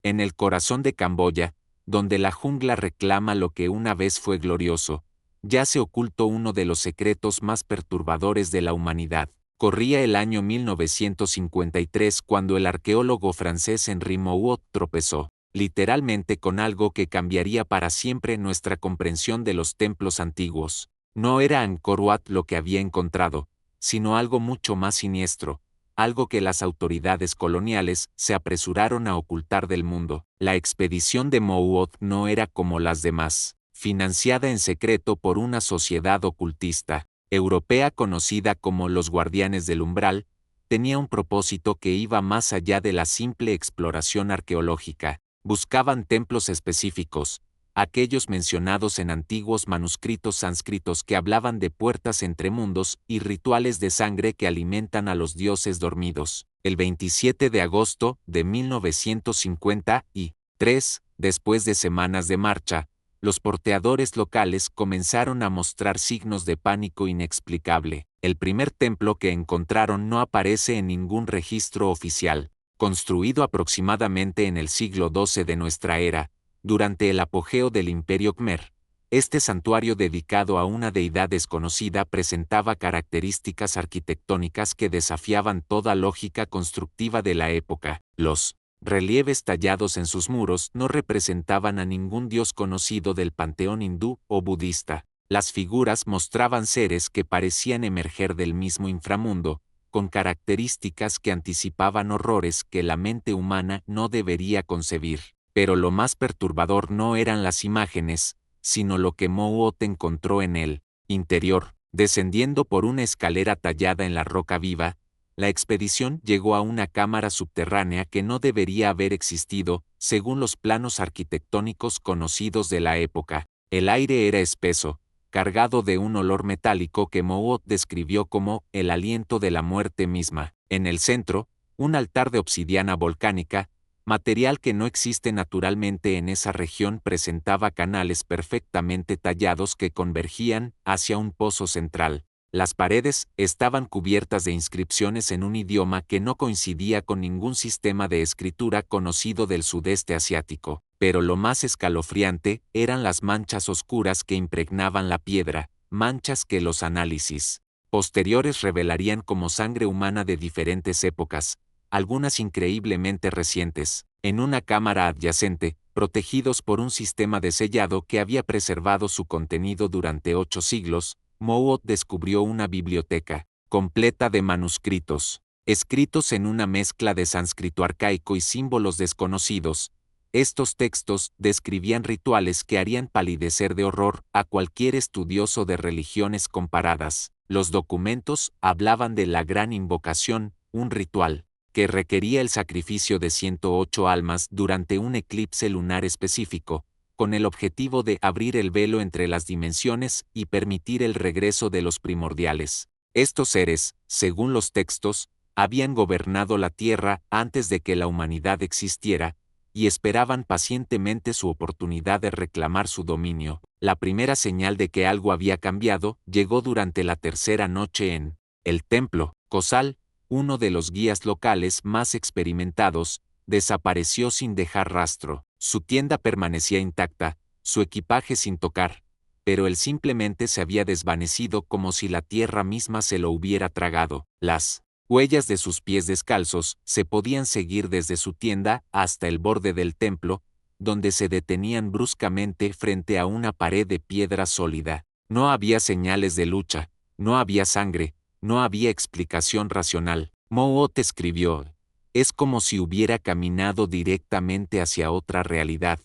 En el corazón de Camboya, donde la jungla reclama lo que una vez fue glorioso, yace oculto uno de los secretos más perturbadores de la humanidad. Corría el año 1953 cuando el arqueólogo francés Henri Mouhot tropezó, literalmente, con algo que cambiaría para siempre nuestra comprensión de los templos antiguos. No era Angkor Wat lo que había encontrado, sino algo mucho más siniestro, algo que las autoridades coloniales se apresuraron a ocultar del mundo. La expedición de Mouhot no era como las demás, financiada en secreto por una sociedad ocultista europea conocida como los Guardianes del Umbral, tenía un propósito que iba más allá de la simple exploración arqueológica. Buscaban templos específicos, aquellos mencionados en antiguos manuscritos sánscritos que hablaban de puertas entre mundos y rituales de sangre que alimentan a los dioses dormidos. El 27 de agosto de 1953, después de semanas de marcha, los porteadores locales comenzaron a mostrar signos de pánico inexplicable. El primer templo que encontraron no aparece en ningún registro oficial. Construido aproximadamente en el siglo XII de nuestra era, durante el apogeo del Imperio Khmer, este santuario dedicado a una deidad desconocida presentaba características arquitectónicas que desafiaban toda lógica constructiva de la época. Los relieves tallados en sus muros no representaban a ningún dios conocido del panteón hindú o budista. Las figuras mostraban seres que parecían emerger del mismo inframundo, con características que anticipaban horrores que la mente humana no debería concebir. Pero lo más perturbador no eran las imágenes, sino lo que Mouhot encontró en el interior. Descendiendo por una escalera tallada en la roca viva, la expedición llegó a una cámara subterránea que no debería haber existido, según los planos arquitectónicos conocidos de la época. El aire era espeso, cargado de un olor metálico que Mouhot describió como el aliento de la muerte misma. En el centro, un altar de obsidiana volcánica, material que no existe naturalmente en esa región, presentaba canales perfectamente tallados que convergían hacia un pozo central. Las paredes estaban cubiertas de inscripciones en un idioma que no coincidía con ningún sistema de escritura conocido del sudeste asiático. Pero lo más escalofriante eran las manchas oscuras que impregnaban la piedra, manchas que los análisis posteriores revelarían como sangre humana de diferentes épocas, algunas increíblemente recientes. En una cámara adyacente, protegidos por un sistema de sellado que había preservado su contenido durante 8 siglos, Mouhot descubrió una biblioteca completa de manuscritos, escritos en una mezcla de sánscrito arcaico y símbolos desconocidos. Estos textos describían rituales que harían palidecer de horror a cualquier estudioso de religiones comparadas. Los documentos hablaban de la gran invocación, un ritual que requería el sacrificio de 108 almas durante un eclipse lunar específico, con el objetivo de abrir el velo entre las dimensiones y permitir el regreso de los primordiales. Estos seres, según los textos, habían gobernado la Tierra antes de que la humanidad existiera, y esperaban pacientemente su oportunidad de reclamar su dominio. La primera señal de que algo había cambiado llegó durante la tercera noche en el templo. Kosal, uno de los guías locales más experimentados, desapareció sin dejar rastro. Su tienda permanecía intacta, su equipaje sin tocar, pero él simplemente se había desvanecido como si la tierra misma se lo hubiera tragado. Las huellas de sus pies descalzos se podían seguir desde su tienda hasta el borde del templo, donde se detenían bruscamente frente a una pared de piedra sólida. No había señales de lucha, no había sangre, no había explicación racional. Mouhot escribió: es como si hubiera caminado directamente hacia otra realidad,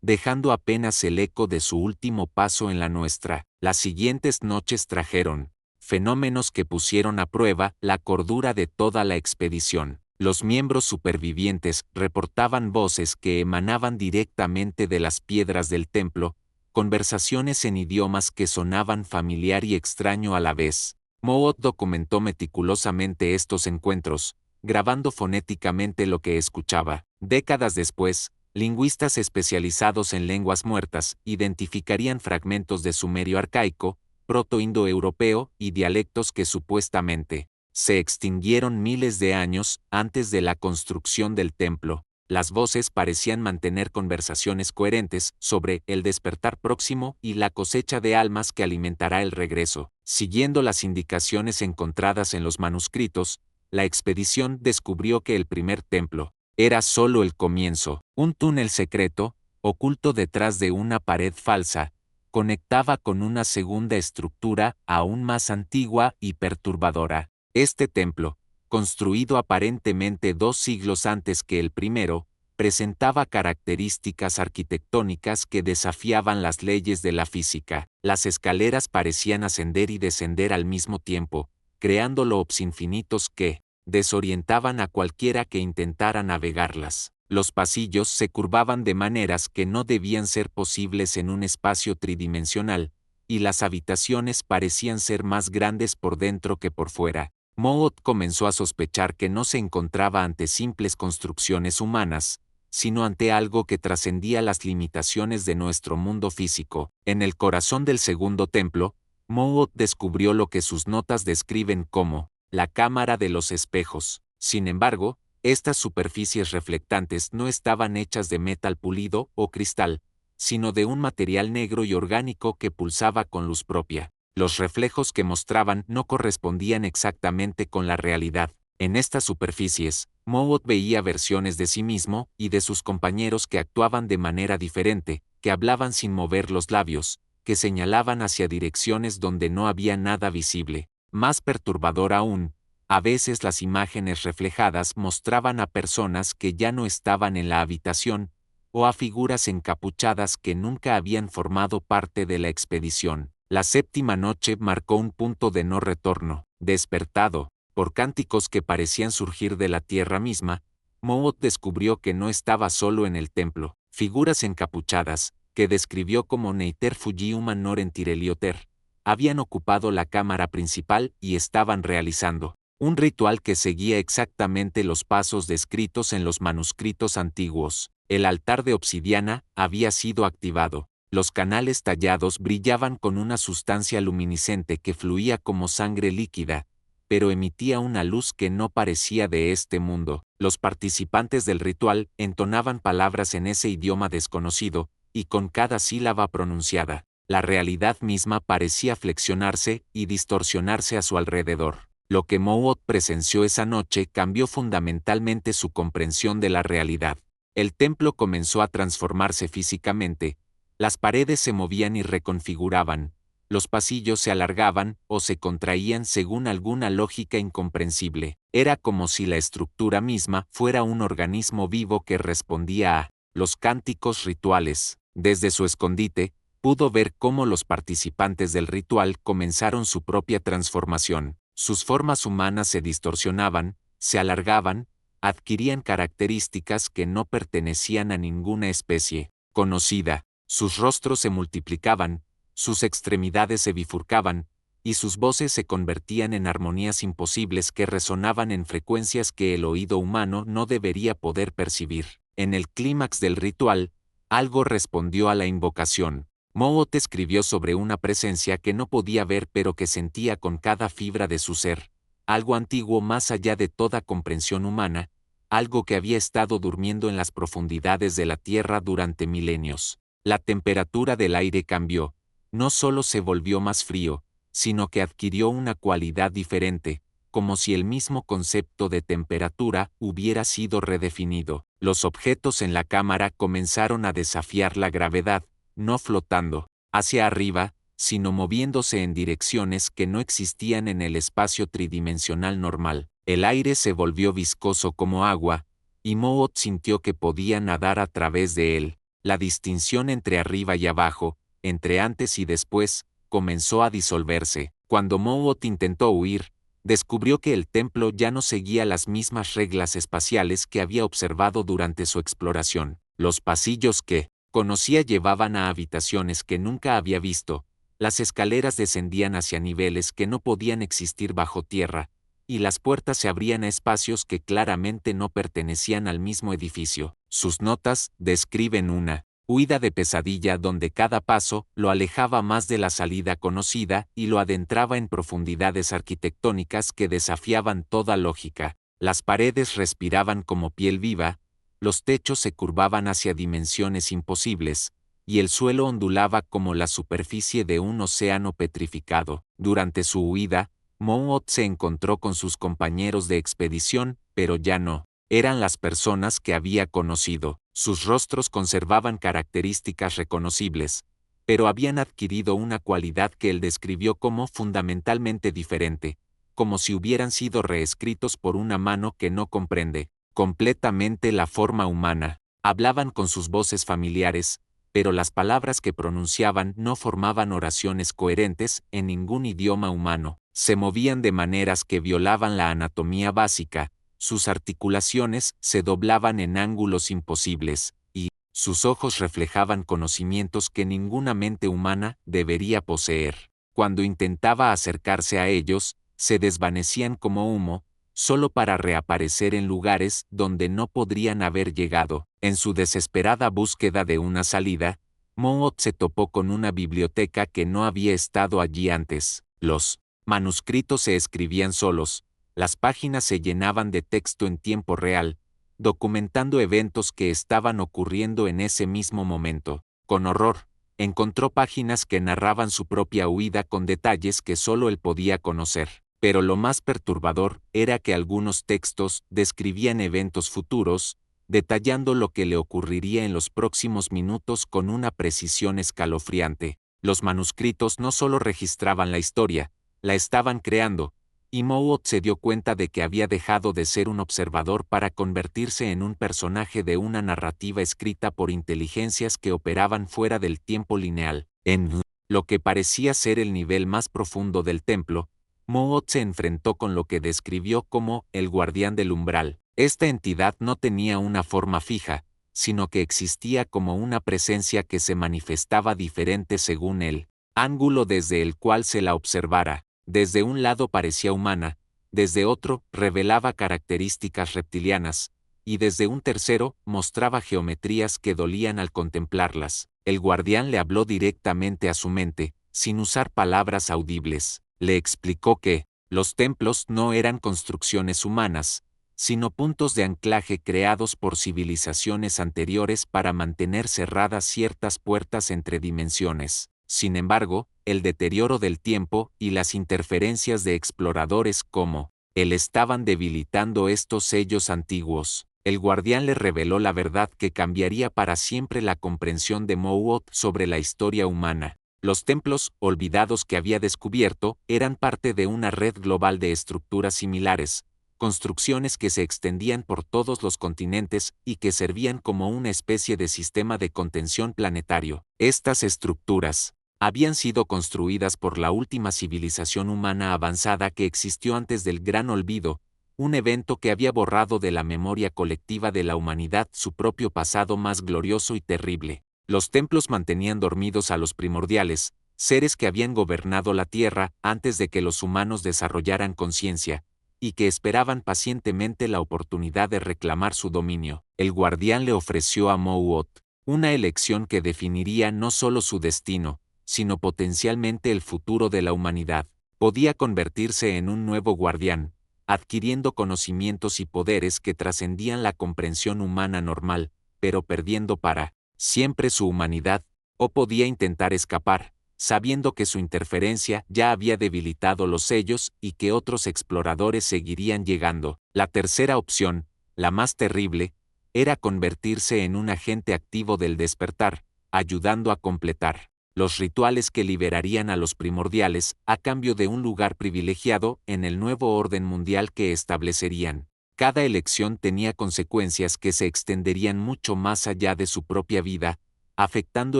dejando apenas el eco de su último paso en la nuestra. Las siguientes noches trajeron fenómenos que pusieron a prueba la cordura de toda la expedición. Los miembros supervivientes reportaban voces que emanaban directamente de las piedras del templo, conversaciones en idiomas que sonaban familiar y extraño a la vez. Mouhot documentó meticulosamente estos encuentros, grabando fonéticamente lo que escuchaba. Décadas después, lingüistas especializados en lenguas muertas identificarían fragmentos de sumerio arcaico, proto-indoeuropeo y dialectos que supuestamente se extinguieron miles de años antes de la construcción del templo. Las voces parecían mantener conversaciones coherentes sobre el despertar próximo y la cosecha de almas que alimentará el regreso. Siguiendo las indicaciones encontradas en los manuscritos, la expedición descubrió que el primer templo era solo el comienzo. Un túnel secreto, oculto detrás de una pared falsa, conectaba con una segunda estructura aún más antigua y perturbadora. Este templo, construido aparentemente 2 siglos antes que el primero, presentaba características arquitectónicas que desafiaban las leyes de la física. Las escaleras parecían ascender y descender al mismo tiempo, creando loops infinitos que desorientaban a cualquiera que intentara navegarlas. Los pasillos se curvaban de maneras que no debían ser posibles en un espacio tridimensional, y las habitaciones parecían ser más grandes por dentro que por fuera. Moot comenzó a sospechar que no se encontraba ante simples construcciones humanas, sino ante algo que trascendía las limitaciones de nuestro mundo físico. En el corazón del segundo templo, Moot descubrió lo que sus notas describen como la cámara de los espejos. Sin embargo, estas superficies reflectantes no estaban hechas de metal pulido o cristal, sino de un material negro y orgánico que pulsaba con luz propia. Los reflejos que mostraban no correspondían exactamente con la realidad. En estas superficies, Moot veía versiones de sí mismo y de sus compañeros que actuaban de manera diferente, que hablaban sin mover los labios, que señalaban hacia direcciones donde no había nada visible. Más perturbador aún, a veces las imágenes reflejadas mostraban a personas que ya no estaban en la habitación, o a figuras encapuchadas que nunca habían formado parte de la expedición. La séptima noche marcó un punto de no retorno. Despertado por cánticos que parecían surgir de la tierra misma, Moot descubrió que no estaba solo en el templo. Figuras encapuchadas, que describió como Neiter Fujiuma Noren Tirelioter, habían ocupado la cámara principal y estaban realizando un ritual que seguía exactamente los pasos descritos en los manuscritos antiguos. El altar de obsidiana había sido activado. Los canales tallados brillaban con una sustancia luminiscente que fluía como sangre líquida, pero emitía una luz que no parecía de este mundo. Los participantes del ritual entonaban palabras en ese idioma desconocido, y con cada sílaba pronunciada, la realidad misma parecía flexionarse y distorsionarse a su alrededor. Lo que Moot presenció esa noche cambió fundamentalmente su comprensión de la realidad. El templo comenzó a transformarse físicamente. Las paredes se movían y reconfiguraban, los pasillos se alargaban o se contraían según alguna lógica incomprensible. Era como si la estructura misma fuera un organismo vivo que respondía a los cánticos rituales. Desde su escondite, pudo ver cómo los participantes del ritual comenzaron su propia transformación. Sus formas humanas se distorsionaban, se alargaban, adquirían características que no pertenecían a ninguna especie conocida. Sus rostros se multiplicaban, sus extremidades se bifurcaban, y sus voces se convertían en armonías imposibles que resonaban en frecuencias que el oído humano no debería poder percibir. En el clímax del ritual, algo respondió a la invocación. Moot escribió sobre una presencia que no podía ver pero que sentía con cada fibra de su ser, algo antiguo más allá de toda comprensión humana, algo que había estado durmiendo en las profundidades de la tierra durante milenios. La temperatura del aire cambió, no solo se volvió más frío, sino que adquirió una cualidad diferente, como si el mismo concepto de temperatura hubiera sido redefinido. Los objetos en la cámara comenzaron a desafiar la gravedad, no flotando hacia arriba, sino moviéndose en direcciones que no existían en el espacio tridimensional normal. El aire se volvió viscoso como agua, y Moot sintió que podía nadar a través de él. La distinción entre arriba y abajo, entre antes y después, comenzó a disolverse. Cuando Moot intentó huir, descubrió que el templo ya no seguía las mismas reglas espaciales que había observado durante su exploración. Los pasillos que conocía llevaban a habitaciones que nunca había visto, las escaleras descendían hacia niveles que no podían existir bajo tierra, y las puertas se abrían a espacios que claramente no pertenecían al mismo edificio. Sus notas describen una huida de pesadilla donde cada paso lo alejaba más de la salida conocida y lo adentraba en profundidades arquitectónicas que desafiaban toda lógica. Las paredes respiraban como piel viva, los techos se curvaban hacia dimensiones imposibles, y el suelo ondulaba como la superficie de un océano petrificado. Durante su huida, Moot se encontró con sus compañeros de expedición, pero ya no eran las personas que había conocido. Sus rostros conservaban características reconocibles, pero habían adquirido una cualidad que él describió como fundamentalmente diferente, como si hubieran sido reescritos por una mano que no comprende completamente la forma humana. Hablaban con sus voces familiares, pero las palabras que pronunciaban no formaban oraciones coherentes en ningún idioma humano. Se movían de maneras que violaban la anatomía básica, sus articulaciones se doblaban en ángulos imposibles, y sus ojos reflejaban conocimientos que ninguna mente humana debería poseer. Cuando intentaba acercarse a ellos, se desvanecían como humo, solo para reaparecer en lugares donde no podrían haber llegado. En su desesperada búsqueda de una salida, Moot se topó con una biblioteca que no había estado allí antes. Los manuscritos se escribían solos, las páginas se llenaban de texto en tiempo real, documentando eventos que estaban ocurriendo en ese mismo momento. Con horror, encontró páginas que narraban su propia huida con detalles que solo él podía conocer. Pero lo más perturbador era que algunos textos describían eventos futuros, detallando lo que le ocurriría en los próximos minutos con una precisión escalofriante. Los manuscritos no solo registraban la historia, la estaban creando, y Moot se dio cuenta de que había dejado de ser un observador para convertirse en un personaje de una narrativa escrita por inteligencias que operaban fuera del tiempo lineal. En lo que parecía ser el nivel más profundo del templo, Moot se enfrentó con lo que describió como el guardián del umbral. Esta entidad no tenía una forma fija, sino que existía como una presencia que se manifestaba diferente según el ángulo desde el cual se la observara. Desde un lado parecía humana, desde otro revelaba características reptilianas, y desde un tercero mostraba geometrías que dolían al contemplarlas. El guardián le habló directamente a su mente, sin usar palabras audibles. Le explicó que los templos no eran construcciones humanas, sino puntos de anclaje creados por civilizaciones anteriores para mantener cerradas ciertas puertas entre dimensiones. Sin embargo, el deterioro del tiempo y las interferencias de exploradores como él estaban debilitando estos sellos antiguos. El guardián le reveló la verdad que cambiaría para siempre la comprensión de Moot sobre la historia humana. Los templos olvidados que había descubierto eran parte de una red global de estructuras similares, construcciones que se extendían por todos los continentes y que servían como una especie de sistema de contención planetario. Estas estructuras habían sido construidas por la última civilización humana avanzada que existió antes del Gran Olvido, un evento que había borrado de la memoria colectiva de la humanidad su propio pasado más glorioso y terrible. Los templos mantenían dormidos a los primordiales, seres que habían gobernado la Tierra antes de que los humanos desarrollaran conciencia, y que esperaban pacientemente la oportunidad de reclamar su dominio. El guardián le ofreció a Moot una elección que definiría no solo su destino, sino potencialmente el futuro de la humanidad. Podía convertirse en un nuevo guardián, adquiriendo conocimientos y poderes que trascendían la comprensión humana normal, pero perdiendo para siempre su humanidad, o podía intentar escapar, sabiendo que su interferencia ya había debilitado los sellos y que otros exploradores seguirían llegando. La tercera opción, la más terrible, era convertirse en un agente activo del despertar, ayudando a completar los rituales que liberarían a los primordiales a cambio de un lugar privilegiado en el nuevo orden mundial que establecerían. Cada elección tenía consecuencias que se extenderían mucho más allá de su propia vida, afectando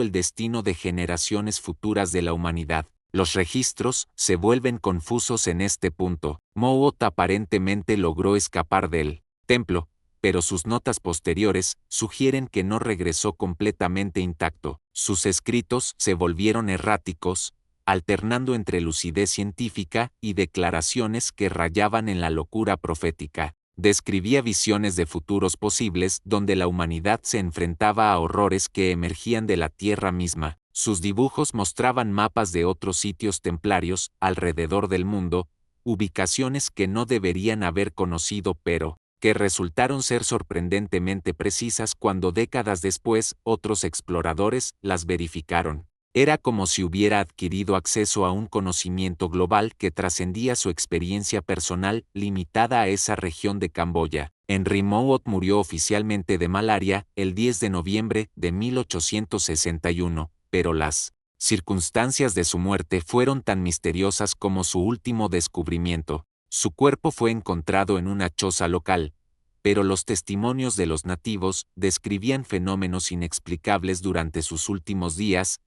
el destino de generaciones futuras de la humanidad. Los registros se vuelven confusos en este punto. Moot aparentemente logró escapar del templo, pero sus notas posteriores sugieren que no regresó completamente intacto. Sus escritos se volvieron erráticos, alternando entre lucidez científica y declaraciones que rayaban en la locura profética. Describía visiones de futuros posibles donde la humanidad se enfrentaba a horrores que emergían de la tierra misma. Sus dibujos mostraban mapas de otros sitios templarios alrededor del mundo, ubicaciones que no deberían haber conocido pero que resultaron ser sorprendentemente precisas cuando décadas después otros exploradores las verificaron. Era como si hubiera adquirido acceso a un conocimiento global que trascendía su experiencia personal limitada a esa región de Camboya. Henry Mowat murió oficialmente de malaria el 10 de noviembre de 1861, pero las circunstancias de su muerte fueron tan misteriosas como su último descubrimiento. Su cuerpo fue encontrado en una choza local, pero los testimonios de los nativos describían fenómenos inexplicables durante sus últimos días,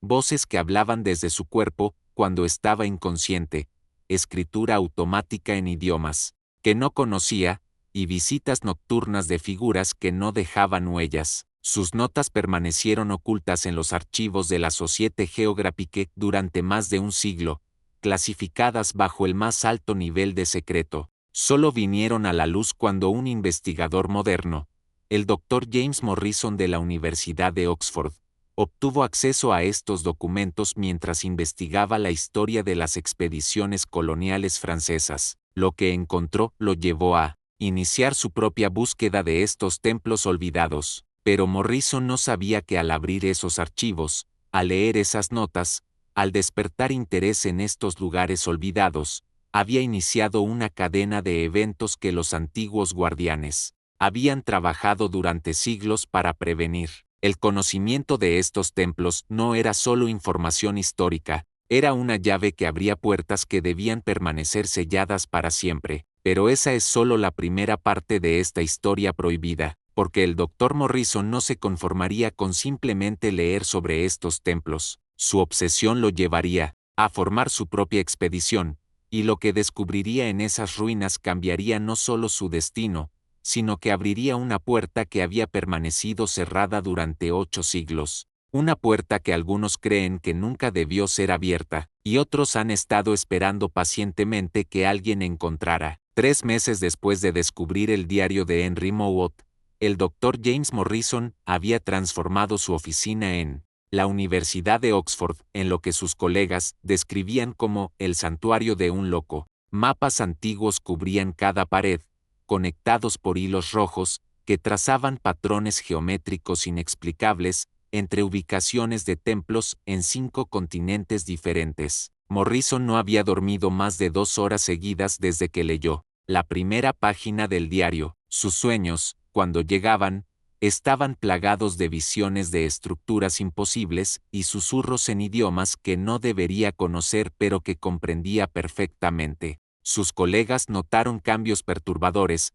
voces que hablaban desde su cuerpo cuando estaba inconsciente, escritura automática en idiomas que no conocía, y visitas nocturnas de figuras que no dejaban huellas. Sus notas permanecieron ocultas en los archivos de la Société Géographique durante más de un siglo, clasificadas bajo el más alto nivel de secreto. Solo vinieron a la luz cuando un investigador moderno, el Dr. James Morrison de la Universidad de Oxford, obtuvo acceso a estos documentos mientras investigaba la historia de las expediciones coloniales francesas. Lo que encontró lo llevó a iniciar su propia búsqueda de estos templos olvidados. Pero Morrison no sabía que al abrir esos archivos, al leer esas notas, al despertar interés en estos lugares olvidados, había iniciado una cadena de eventos que los antiguos guardianes habían trabajado durante siglos para prevenir. El conocimiento de estos templos no era solo información histórica, era una llave que abría puertas que debían permanecer selladas para siempre. Pero esa es solo la primera parte de esta historia prohibida, porque el Dr. Morrison no se conformaría con simplemente leer sobre estos templos. Su obsesión lo llevaría a formar su propia expedición, y lo que descubriría en esas ruinas cambiaría no solo su destino, sino que abriría una puerta que había permanecido cerrada durante 8 siglos. Una puerta que algunos creen que nunca debió ser abierta, y otros han estado esperando pacientemente que alguien encontrara. 3 meses después de descubrir el diario de Henry Mowat, el Dr. James Morrison había transformado su oficina en la Universidad de Oxford, en lo que sus colegas describían como el santuario de un loco. Mapas antiguos cubrían cada pared, conectados por hilos rojos, que trazaban patrones geométricos inexplicables entre ubicaciones de templos en 5 continentes diferentes. Morrison no había dormido más de 2 horas seguidas desde que leyó la primera página del diario. Sus sueños, cuando llegaban, estaban plagados de visiones de estructuras imposibles y susurros en idiomas que no debería conocer pero que comprendía perfectamente. Sus colegas notaron cambios perturbadores.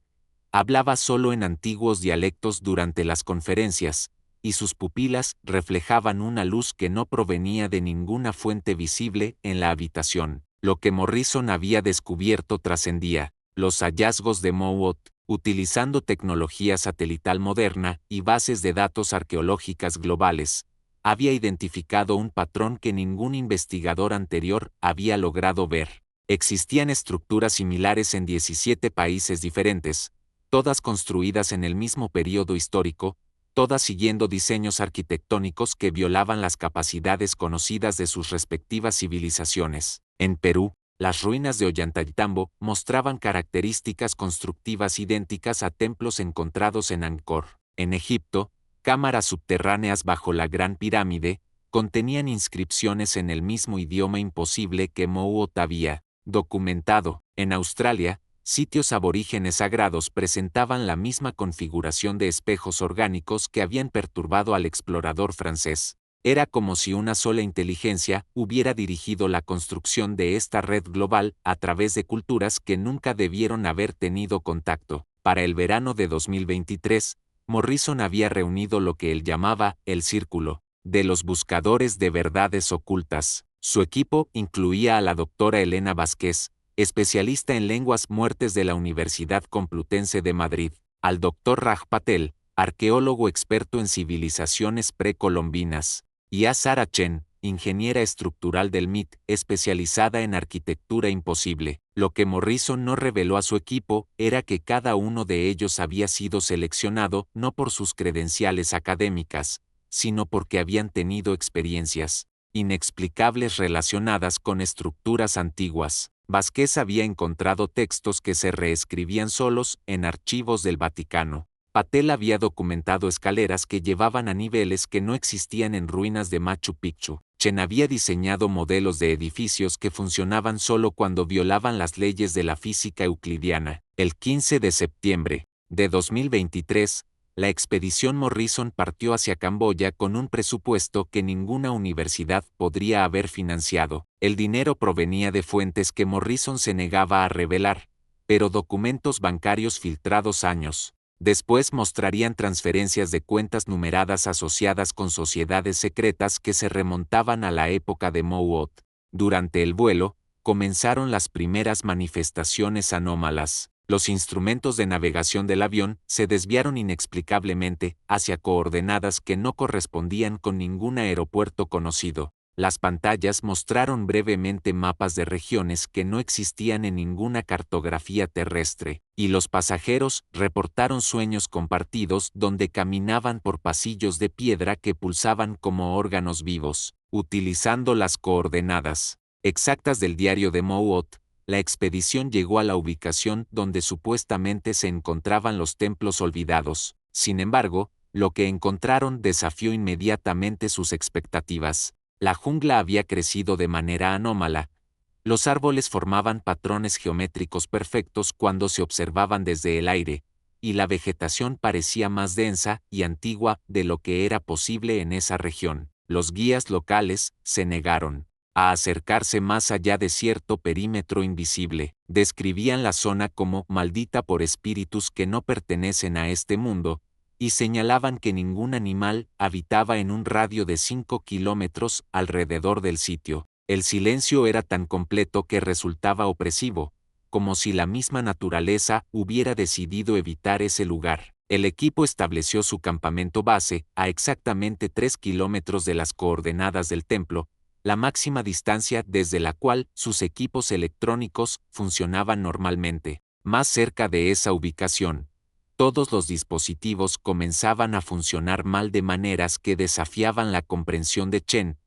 Hablaba solo en antiguos dialectos durante las conferencias, y sus pupilas reflejaban una luz que no provenía de ninguna fuente visible en la habitación. Lo que Morrison había descubierto trascendía los hallazgos de Mowat, utilizando tecnología satelital moderna y bases de datos arqueológicas globales. Había identificado un patrón que ningún investigador anterior había logrado ver. Existían estructuras similares en 17 países diferentes, todas construidas en el mismo periodo histórico, todas siguiendo diseños arquitectónicos que violaban las capacidades conocidas de sus respectivas civilizaciones. En Perú, las ruinas de Ollantaytambo mostraban características constructivas idénticas a templos encontrados en Angkor. En Egipto, cámaras subterráneas bajo la Gran Pirámide contenían inscripciones en el mismo idioma imposible que Mowat había documentado. En Australia, sitios aborígenes sagrados presentaban la misma configuración de espejos orgánicos que habían perturbado al explorador francés. Era como si una sola inteligencia hubiera dirigido la construcción de esta red global a través de culturas que nunca debieron haber tenido contacto. Para el verano de 2023, Morrison había reunido lo que él llamaba el Círculo de los Buscadores de Verdades Ocultas. Su equipo incluía a la doctora Elena Vázquez, especialista en lenguas muertes de la Universidad Complutense de Madrid, al Dr. Raj Patel, arqueólogo experto en civilizaciones precolombinas, y a Sarah Chen, ingeniera estructural del MIT, especializada en arquitectura imposible. Lo que Morrison no reveló a su equipo era que cada uno de ellos había sido seleccionado no por sus credenciales académicas, sino porque habían tenido experiencias inexplicables relacionadas con estructuras antiguas. Vázquez había encontrado textos que se reescribían solos en archivos del Vaticano. Patel había documentado escaleras que llevaban a niveles que no existían en ruinas de Machu Picchu. Chen había diseñado modelos de edificios que funcionaban solo cuando violaban las leyes de la física euclidiana. El 15 de septiembre de 2023, la expedición Morrison partió hacia Camboya con un presupuesto que ninguna universidad podría haber financiado. El dinero provenía de fuentes que Morrison se negaba a revelar, pero documentos bancarios filtrados años después mostrarían transferencias de cuentas numeradas asociadas con sociedades secretas que se remontaban a la época de Mouot. Durante el vuelo, comenzaron las primeras manifestaciones anómalas. Los instrumentos de navegación del avión se desviaron inexplicablemente hacia coordenadas que no correspondían con ningún aeropuerto conocido. Las pantallas mostraron brevemente mapas de regiones que no existían en ninguna cartografía terrestre, y los pasajeros reportaron sueños compartidos donde caminaban por pasillos de piedra que pulsaban como órganos vivos. Utilizando las coordenadas exactas del diario de Mouot, la expedición llegó a la ubicación donde supuestamente se encontraban los templos olvidados. Sin embargo, lo que encontraron desafió inmediatamente sus expectativas. La jungla había crecido de manera anómala. Los árboles formaban patrones geométricos perfectos cuando se observaban desde el aire, y la vegetación parecía más densa y antigua de lo que era posible en esa región. Los guías locales se negaron a acercarse más allá de cierto perímetro invisible. Describían la zona como maldita por espíritus que no pertenecen a este mundo, y señalaban que ningún animal habitaba en un radio de 5 kilómetros alrededor del sitio. El silencio era tan completo que resultaba opresivo, como si la misma naturaleza hubiera decidido evitar ese lugar. El equipo estableció su campamento base a exactamente 3 kilómetros de las coordenadas del templo, la máxima distancia desde la cual sus equipos electrónicos funcionaban normalmente. Más cerca de esa ubicación, todos los dispositivos comenzaban a funcionar mal de maneras que desafiaban la comprensión de Chen.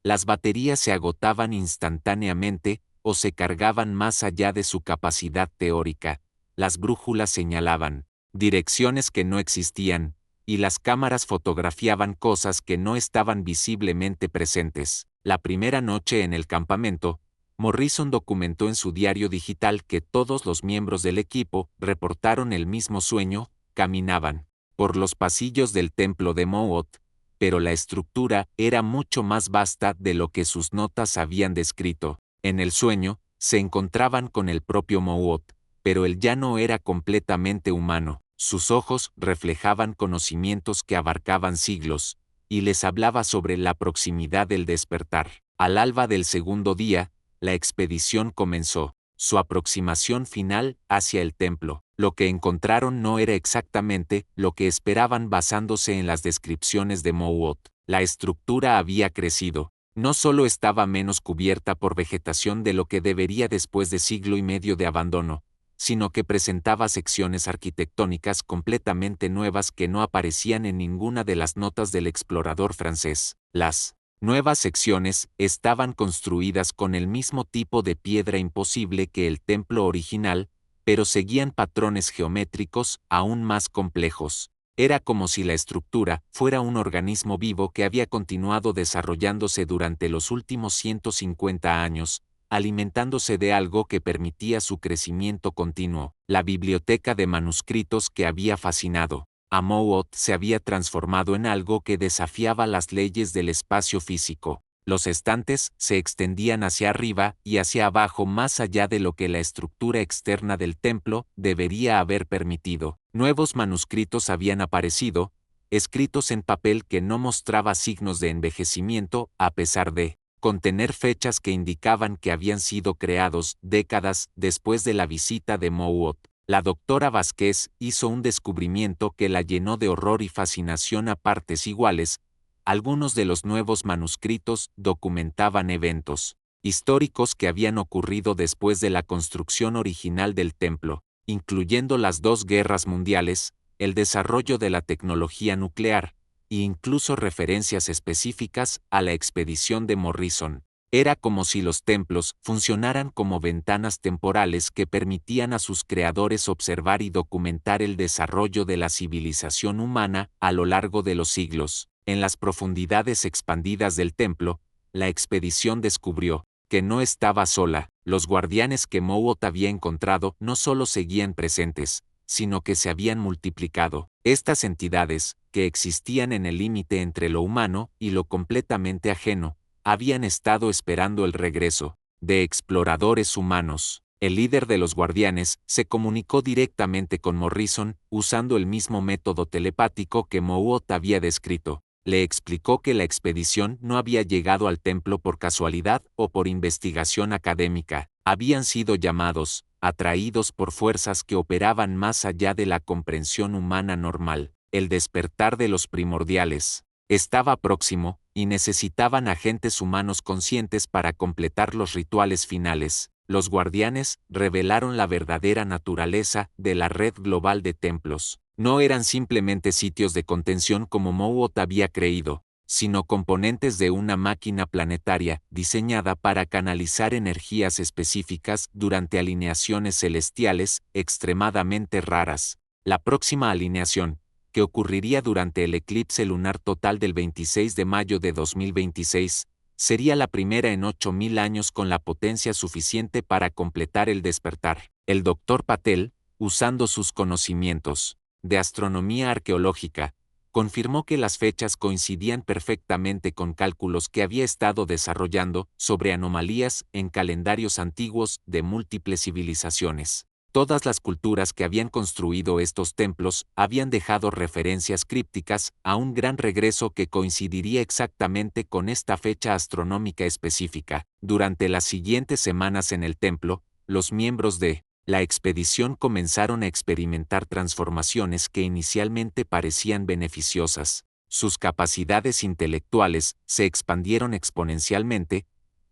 Las baterías se agotaban instantáneamente o se cargaban más allá de su capacidad teórica. Las brújulas señalaban direcciones que no existían, y las cámaras fotografiaban cosas que no estaban visiblemente presentes. La primera noche en el campamento, Morrison documentó en su diario digital que todos los miembros del equipo reportaron el mismo sueño. Caminaban por los pasillos del templo de Mouot, pero la estructura era mucho más vasta de lo que sus notas habían descrito. En el sueño, se encontraban con el propio Mouot, pero él ya no era completamente humano. Sus ojos reflejaban conocimientos que abarcaban siglos, y les hablaba sobre la proximidad del despertar. Al alba del segundo día, la expedición comenzó su aproximación final hacia el templo. Lo que encontraron no era exactamente lo que esperaban basándose en las descripciones de Mouot. La estructura había crecido. No solo estaba menos cubierta por vegetación de lo que debería después de siglo y medio de abandono, sino que presentaba secciones arquitectónicas completamente nuevas que no aparecían en ninguna de las notas del explorador francés. Las nuevas secciones estaban construidas con el mismo tipo de piedra imposible que el templo original, pero seguían patrones geométricos aún más complejos. Era como si la estructura fuera un organismo vivo que había continuado desarrollándose durante los últimos 150 años, alimentándose de algo que permitía su crecimiento continuo. La biblioteca de manuscritos que había fascinado a Mouot se había transformado en algo que desafiaba las leyes del espacio físico. Los estantes se extendían hacia arriba y hacia abajo más allá de lo que la estructura externa del templo debería haber permitido. Nuevos manuscritos habían aparecido, escritos en papel que no mostraba signos de envejecimiento a pesar de contener fechas que indicaban que habían sido creados décadas después de la visita de Mouot. La doctora Vázquez hizo un descubrimiento que la llenó de horror y fascinación a partes iguales. Algunos de los nuevos manuscritos documentaban eventos históricos que habían ocurrido después de la construcción original del templo, incluyendo las 2 guerras mundiales, el desarrollo de la tecnología nuclear, e incluso referencias específicas a la expedición de Morrison. Era como si los templos funcionaran como ventanas temporales que permitían a sus creadores observar y documentar el desarrollo de la civilización humana a lo largo de los siglos. En las profundidades expandidas del templo, la expedición descubrió que no estaba sola. Los guardianes que Mowat había encontrado no solo seguían presentes, sino que se habían multiplicado. Estas entidades, que existían en el límite entre lo humano y lo completamente ajeno, habían estado esperando el regreso de exploradores humanos. El líder de los guardianes se comunicó directamente con Morrison usando el mismo método telepático que Mowat había descrito. Le explicó que la expedición no había llegado al templo por casualidad o por investigación académica. Habían sido llamados, atraídos por fuerzas que operaban más allá de la comprensión humana normal. El despertar de los primordiales estaba próximo, y necesitaban agentes humanos conscientes para completar los rituales finales. Los guardianes revelaron la verdadera naturaleza de la red global de templos. No eran simplemente sitios de contención como Mowat había creído, sino componentes de una máquina planetaria diseñada para canalizar energías específicas durante alineaciones celestiales extremadamente raras. La próxima alineación, que ocurriría durante el eclipse lunar total del 26 de mayo de 2026, sería la primera en 8000 años con la potencia suficiente para completar el despertar. El Dr. Patel, usando sus conocimientos de astronomía arqueológica, confirmó que las fechas coincidían perfectamente con cálculos que había estado desarrollando sobre anomalías en calendarios antiguos de múltiples civilizaciones. Todas las culturas que habían construido estos templos habían dejado referencias crípticas a un gran regreso que coincidiría exactamente con esta fecha astronómica específica. Durante las siguientes semanas en el templo, los miembros de la expedición comenzaron a experimentar transformaciones que inicialmente parecían beneficiosas. Sus capacidades intelectuales se expandieron exponencialmente.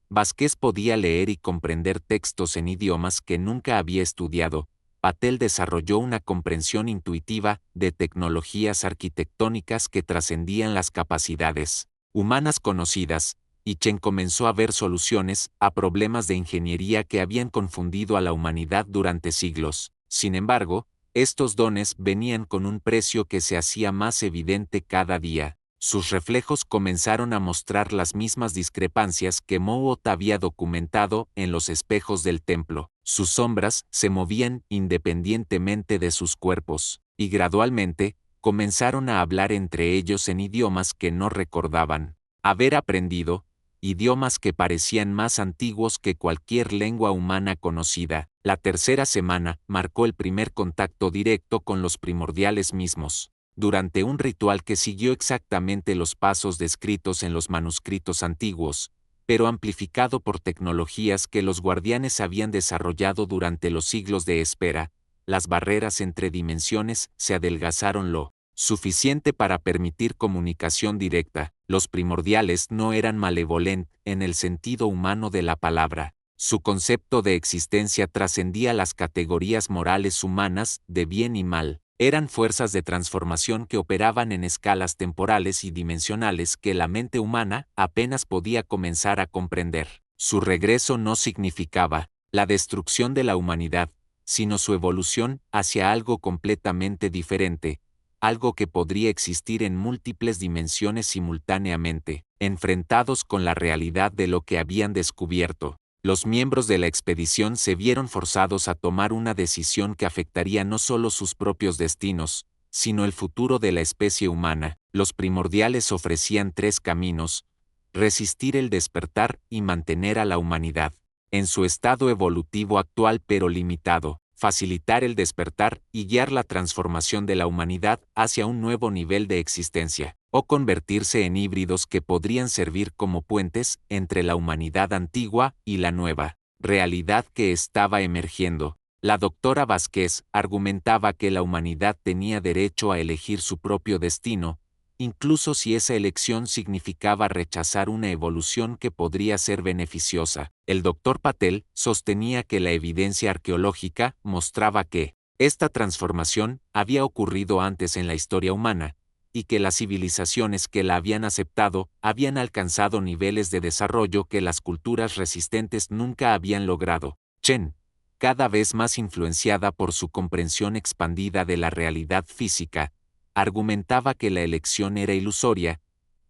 Vázquez podía leer y comprender textos en idiomas que nunca había estudiado. Patel desarrolló una comprensión intuitiva de tecnologías arquitectónicas que trascendían las capacidades humanas conocidas, y Chen comenzó a ver soluciones a problemas de ingeniería que habían confundido a la humanidad durante siglos. Sin embargo, estos dones venían con un precio que se hacía más evidente cada día. Sus reflejos comenzaron a mostrar las mismas discrepancias que Mowat había documentado en los espejos del templo. Sus sombras se movían independientemente de sus cuerpos, y gradualmente, comenzaron a hablar entre ellos en idiomas que no recordaban haber aprendido, idiomas que parecían más antiguos que cualquier lengua humana conocida. La tercera semana marcó el primer contacto directo con los primordiales mismos. Durante un ritual que siguió exactamente los pasos descritos en los manuscritos antiguos, pero amplificado por tecnologías que los guardianes habían desarrollado durante los siglos de espera, las barreras entre dimensiones se adelgazaron lo suficiente para permitir comunicación directa. Los primordiales no eran malevolentes en el sentido humano de la palabra. Su concepto de existencia trascendía las categorías morales humanas de bien y mal. Eran fuerzas de transformación que operaban en escalas temporales y dimensionales que la mente humana apenas podía comenzar a comprender. Su regreso no significaba la destrucción de la humanidad, sino su evolución hacia algo completamente diferente, algo que podría existir en múltiples dimensiones simultáneamente. Enfrentados con la realidad de lo que habían descubierto, los miembros de la expedición se vieron forzados a tomar una decisión que afectaría no solo sus propios destinos, sino el futuro de la especie humana. Los primordiales ofrecían tres caminos: resistir el despertar y mantener a la humanidad en su estado evolutivo actual pero limitado, facilitar el despertar y guiar la transformación de la humanidad hacia un nuevo nivel de existencia, o convertirse en híbridos que podrían servir como puentes entre la humanidad antigua y la nueva realidad que estaba emergiendo. La doctora Vázquez argumentaba que la humanidad tenía derecho a elegir su propio destino, incluso si esa elección significaba rechazar una evolución que podría ser beneficiosa. El Dr. Patel sostenía que la evidencia arqueológica mostraba que esta transformación había ocurrido antes en la historia humana, y que las civilizaciones que la habían aceptado habían alcanzado niveles de desarrollo que las culturas resistentes nunca habían logrado. Chen, cada vez más influenciada por su comprensión expandida de la realidad física, argumentaba que la elección era ilusoria.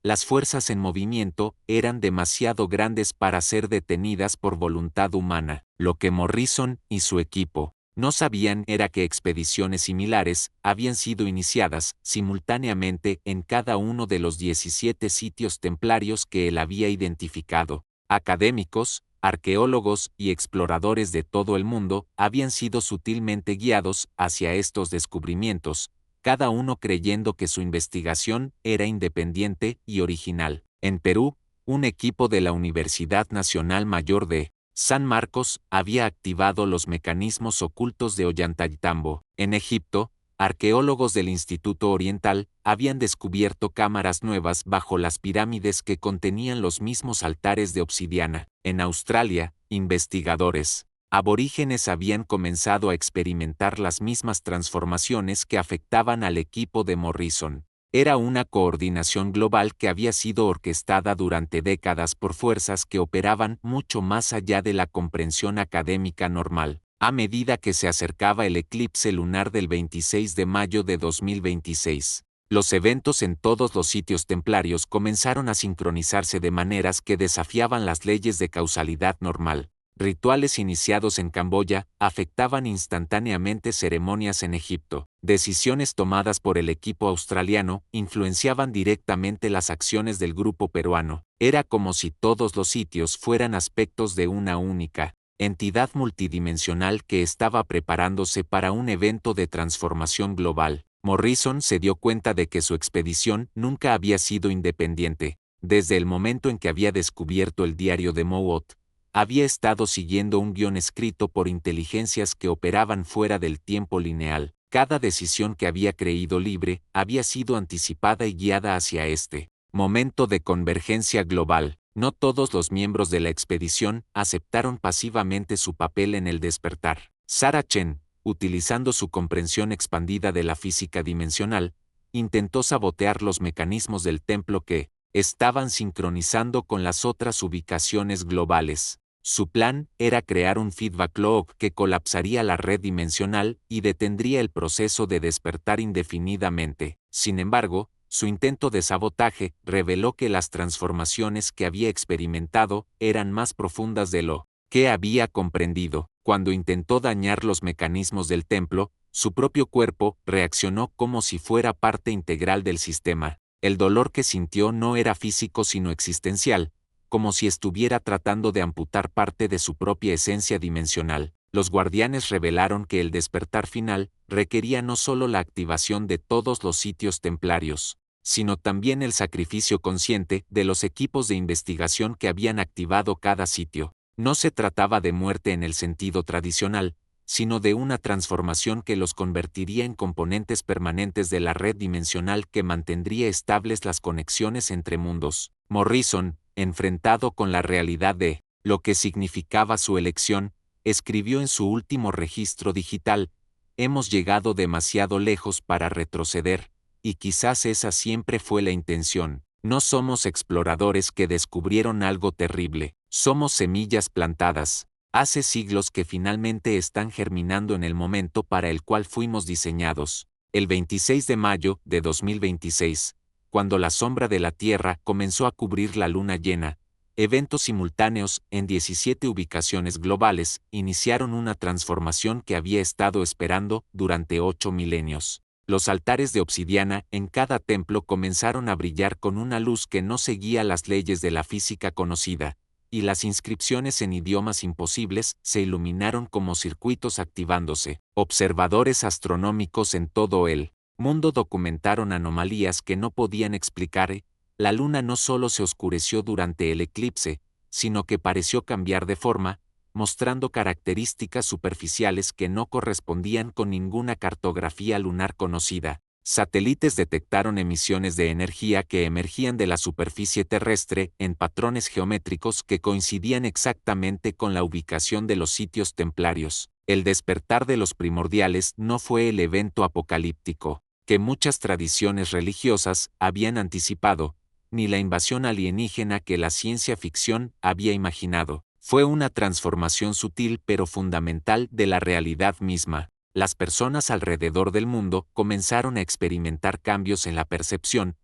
Las fuerzas en movimiento eran demasiado grandes para ser detenidas por voluntad humana. Lo que Morrison y su equipo no sabían era que expediciones similares habían sido iniciadas simultáneamente en cada uno de los 17 sitios templarios que él había identificado. Académicos, arqueólogos y exploradores de todo el mundo habían sido sutilmente guiados hacia estos descubrimientos, cada uno creyendo que su investigación era independiente y original. En Perú, un equipo de la Universidad Nacional Mayor de San Marcos había activado los mecanismos ocultos de Ollantaytambo. En Egipto, arqueólogos del Instituto Oriental habían descubierto cámaras nuevas bajo las pirámides que contenían los mismos altares de obsidiana. En Australia, investigadores aborígenes habían comenzado a experimentar las mismas transformaciones que afectaban al equipo de Morrison. Era una coordinación global que había sido orquestada durante décadas por fuerzas que operaban mucho más allá de la comprensión académica normal. A medida que se acercaba el eclipse lunar del 26 de mayo de 2026, los eventos en todos los sitios templarios comenzaron a sincronizarse de maneras que desafiaban las leyes de causalidad normal. Rituales iniciados en Camboya afectaban instantáneamente ceremonias en Egipto. Decisiones tomadas por el equipo australiano influenciaban directamente las acciones del grupo peruano. Era como si todos los sitios fueran aspectos de una única entidad multidimensional que estaba preparándose para un evento de transformación global. Morrison se dio cuenta de que su expedición nunca había sido independiente. Desde el momento en que había descubierto el diario de Mowat, había estado siguiendo un guión escrito por inteligencias que operaban fuera del tiempo lineal. Cada decisión que había creído libre había sido anticipada y guiada hacia este momento de convergencia global. No todos los miembros de la expedición aceptaron pasivamente su papel en el despertar. Sarah Chen, utilizando su comprensión expandida de la física dimensional, intentó sabotear los mecanismos del templo que estaban sincronizando con las otras ubicaciones globales. Su plan era crear un feedback loop que colapsaría la red dimensional y detendría el proceso de despertar indefinidamente. Sin embargo, su intento de sabotaje reveló que las transformaciones que había experimentado eran más profundas de lo que había comprendido. Cuando intentó dañar los mecanismos del templo, su propio cuerpo reaccionó como si fuera parte integral del sistema. El dolor que sintió no era físico sino existencial, como si estuviera tratando de amputar parte de su propia esencia dimensional. Los guardianes revelaron que el despertar final requería no solo la activación de todos los sitios templarios, sino también el sacrificio consciente de los equipos de investigación que habían activado cada sitio. No se trataba de muerte en el sentido tradicional, sino de una transformación que los convertiría en componentes permanentes de la red dimensional que mantendría estables las conexiones entre mundos. Morrison, enfrentado con la realidad de lo que significaba su elección, escribió en su último registro digital: «Hemos llegado demasiado lejos para retroceder, y quizás esa siempre fue la intención. No somos exploradores que descubrieron algo terrible, somos semillas plantadas hace siglos que finalmente están germinando en el momento para el cual fuimos diseñados». El 26 de mayo de 2026, cuando la sombra de la Tierra comenzó a cubrir la luna llena, eventos simultáneos en 17 ubicaciones globales iniciaron una transformación que había estado esperando durante 8 milenios. Los altares de obsidiana en cada templo comenzaron a brillar con una luz que no seguía las leyes de la física conocida, y las inscripciones en idiomas imposibles se iluminaron como circuitos activándose. Observadores astronómicos en todo el mundo documentaron anomalías que no podían explicar. La luna no solo se oscureció durante el eclipse, sino que pareció cambiar de forma, mostrando características superficiales que no correspondían con ninguna cartografía lunar conocida. Satélites detectaron emisiones de energía que emergían de la superficie terrestre en patrones geométricos que coincidían exactamente con la ubicación de los sitios templarios. El despertar de los primordiales no fue el evento apocalíptico. que muchas tradiciones religiosas habían anticipado, ni la invasión alienígena que la ciencia ficción había imaginado. Fue una transformación sutil pero fundamental de la realidad misma. Las personas alrededor del mundo comenzaron a experimentar cambios en la percepción,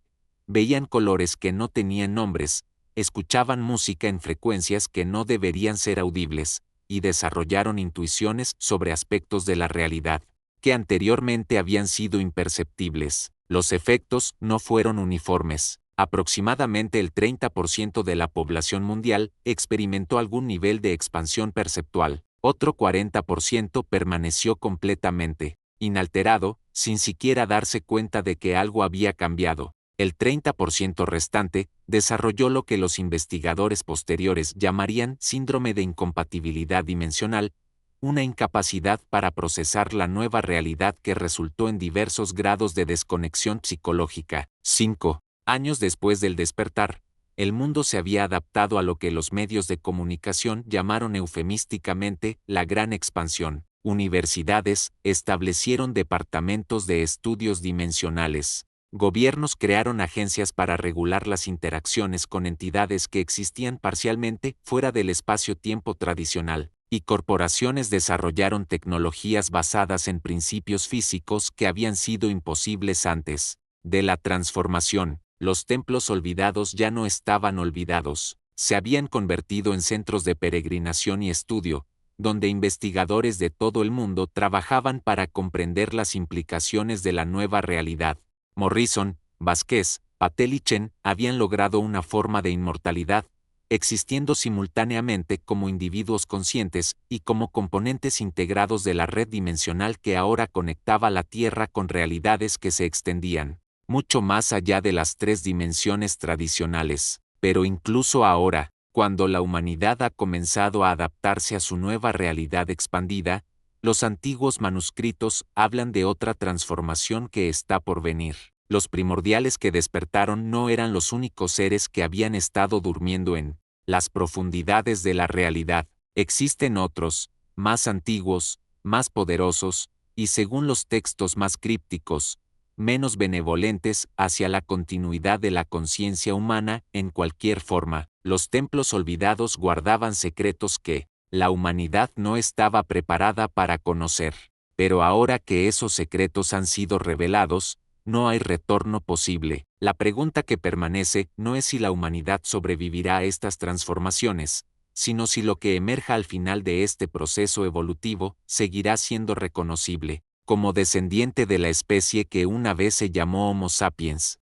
veían colores que no tenían nombres, escuchaban música en frecuencias que no deberían ser audibles, y desarrollaron intuiciones sobre aspectos de la realidad que anteriormente habían sido imperceptibles. Los efectos no fueron uniformes. Aproximadamente el 30% de la población mundial experimentó algún nivel de expansión perceptual. Otro 40% permaneció completamente inalterado, sin siquiera darse cuenta de que algo había cambiado. El 30% restante desarrolló lo que los investigadores posteriores llamarían síndrome de incompatibilidad dimensional, una incapacidad para procesar la nueva realidad que resultó en diversos grados de desconexión psicológica. 5 años después del despertar, el mundo se había adaptado a lo que los medios de comunicación llamaron eufemísticamente la Gran Expansión. Universidades establecieron departamentos de estudios dimensionales. Gobiernos crearon agencias para regular las interacciones con entidades que existían parcialmente fuera del espacio-tiempo tradicional, y corporaciones desarrollaron tecnologías basadas en principios físicos que habían sido imposibles antes de la transformación. Los templos olvidados ya no estaban olvidados, se habían convertido en centros de peregrinación y estudio, donde investigadores de todo el mundo trabajaban para comprender las implicaciones de la nueva realidad. Morrison, Vázquez, Patel y Chen habían logrado una forma de inmortalidad, existiendo simultáneamente como individuos conscientes y como componentes integrados de la red dimensional que ahora conectaba la Tierra con realidades que se extendían mucho más allá de las 3 dimensiones tradicionales. Pero incluso ahora, cuando la humanidad ha comenzado a adaptarse a su nueva realidad expandida, los antiguos manuscritos hablan de otra transformación que está por venir. Los primordiales que despertaron no eran los únicos seres que habían estado durmiendo en las profundidades de la realidad. Existen otros, más antiguos, más poderosos, y según los textos más crípticos, menos benevolentes hacia la continuidad de la conciencia humana en cualquier forma. Los templos olvidados guardaban secretos que la humanidad no estaba preparada para conocer. Pero ahora que esos secretos han sido revelados, no hay retorno posible. La pregunta que permanece no es si la humanidad sobrevivirá a estas transformaciones, sino si lo que emerja al final de este proceso evolutivo seguirá siendo reconocible como descendiente de la especie que una vez se llamó Homo sapiens.